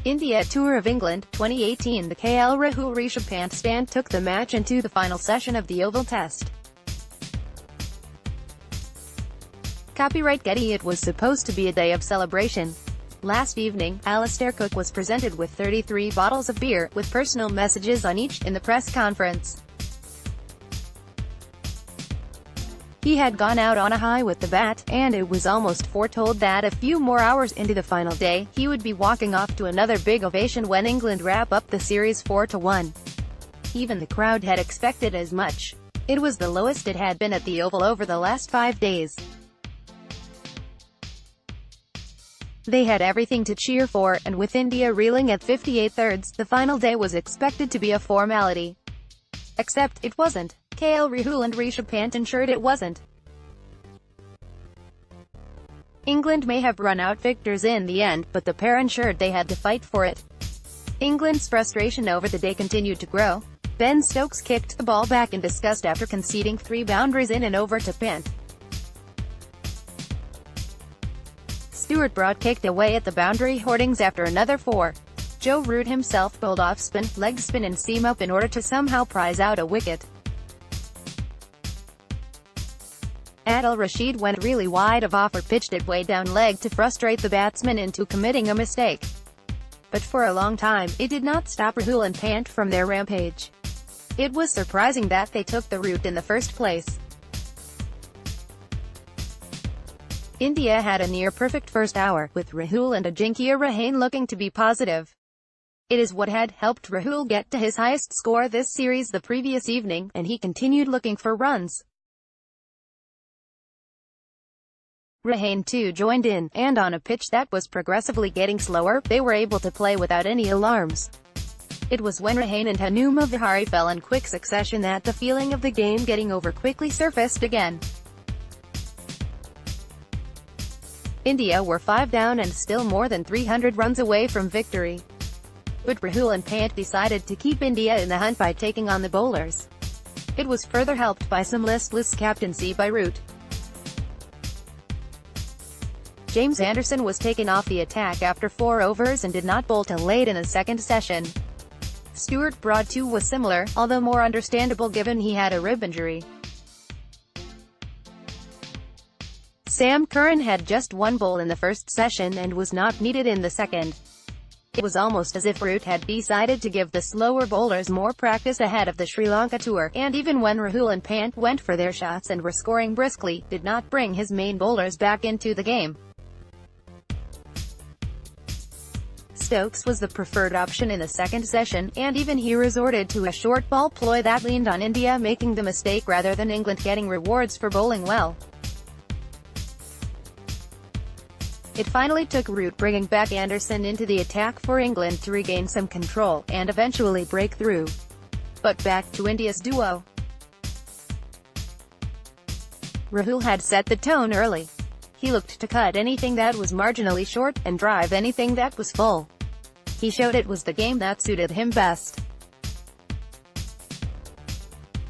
India Tour of England, 2018. The KL Rahul-Rishabh Pant stand took the match into the final session of the Oval Test. Copyright Getty It was supposed to be a day of celebration. Last evening, Alastair Cook was presented with 33 bottles of beer, with personal messages on each, in the press conference. He had gone out on a high with the bat, and it was almost foretold that a few more hours into the final day, he would be walking off to another big ovation when England wrap up the series 4-1. Even the crowd had expected as much. It was the lowest it had been at the Oval over the last 5 days. They had everything to cheer for, and with India reeling at 58 thirds, the final day was expected to be a formality. Except, it wasn't. KL Rahul and Rishabh Pant ensured it wasn't. England may have run out victors in the end, but the pair ensured they had to fight for it. England's frustration over the day continued to grow. Ben Stokes kicked the ball back in disgust after conceding 3 boundaries in and over to Pant. Stuart Broad kicked away at the boundary hoardings after another 4. Joe Root himself bowled off spin, leg spin and seam up in order to somehow prize out a wicket. Adil Rashid went really wide of off or pitched it way down leg to frustrate the batsman into committing a mistake. But for a long time, it did not stop Rahul and Pant from their rampage. It was surprising that they took the route in the first place. India had a near-perfect first hour, with Rahul and Ajinkya Rahane looking to be positive. It is what had helped Rahul get to his highest score this series the previous evening, and he continued looking for runs. Rahane too joined in, and on a pitch that was progressively getting slower, they were able to play without any alarms. It was when Rahane and Hanuma Vihari fell in quick succession that the feeling of the game getting over quickly surfaced again. India were 5 down and still more than 300 runs away from victory. But Rahul and Pant decided to keep India in the hunt by taking on the bowlers. It was further helped by some listless captaincy by Root. James Anderson was taken off the attack after 4 overs and did not bowl till late in the second session. Stuart Broad too was similar, although more understandable given he had a rib injury. Sam Curran had just 1 bowl in the first session and was not needed in the second. It was almost as if Root had decided to give the slower bowlers more practice ahead of the Sri Lanka tour, and even when Rahul and Pant went for their shots and were scoring briskly, did not bring his main bowlers back into the game. Stokes was the preferred option in the second session, and even he resorted to a short ball ploy that leaned on India making the mistake rather than England getting rewards for bowling well. It finally took Root bringing back Anderson into the attack for England to regain some control, and eventually break through. But back to India's duo. Rahul had set the tone early. He looked to cut anything that was marginally short, and drive anything that was full. He showed it was the game that suited him best.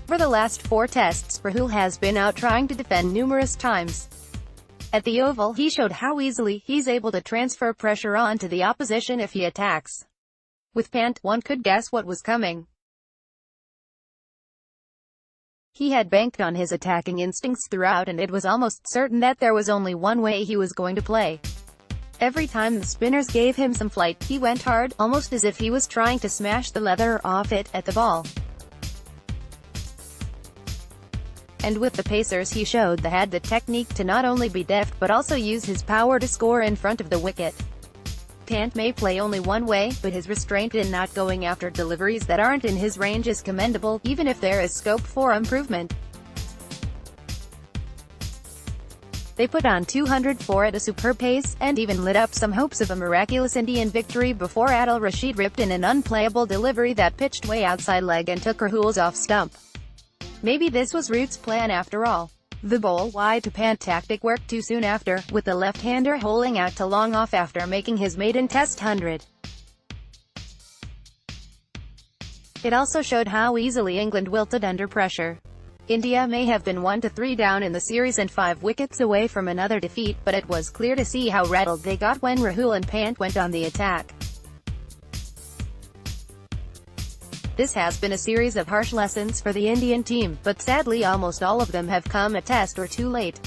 For the last 4 tests, Rahul has been out trying to defend numerous times. At the Oval, he showed how easily he's able to transfer pressure onto the opposition if he attacks. With Pant, one could guess what was coming. He had banked on his attacking instincts throughout, and it was almost certain that there was only one way he was going to play. Every time the spinners gave him some flight, he went hard, almost as if he was trying to smash the leather off it at the ball. And with the pacers he showed they had the technique to not only be deft but also use his power to score in front of the wicket. Pant may play only one way, but his restraint in not going after deliveries that aren't in his range is commendable, even if there is scope for improvement. They put on 204 at a superb pace, and even lit up some hopes of a miraculous Indian victory before Adil Rashid ripped in an unplayable delivery that pitched way outside leg and took Rahul's off stump. Maybe this was Root's plan after all. The bowl wide to Pant tactic worked too soon after, with the left-hander holing out to long off after making his maiden Test 100. It also showed how easily England wilted under pressure. India may have been 1-3 down in the series and 5 wickets away from another defeat, but it was clear to see how rattled they got when Rahul and Pant went on the attack. This has been a series of harsh lessons for the Indian team, but sadly almost all of them have come a test or two late.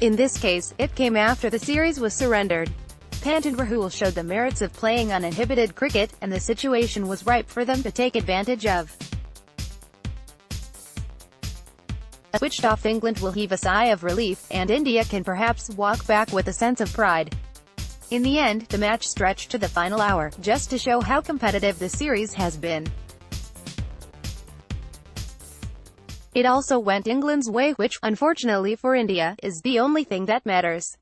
In this case, it came after the series was surrendered. Pant and Rahul showed the merits of playing uninhibited cricket, and the situation was ripe for them to take advantage of. A switched-off England will heave a sigh of relief, and India can perhaps walk back with a sense of pride. In the end, the match stretched to the final hour, just to show how competitive the series has been. It also went England's way, which, unfortunately for India, is the only thing that matters.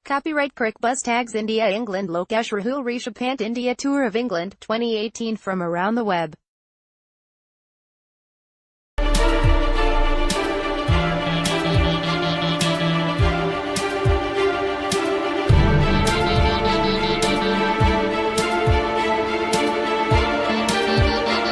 Copyright Crick Buzz tags India England Lokesh Rahul-Rishabh Pant India Tour of England 2018 from around the web.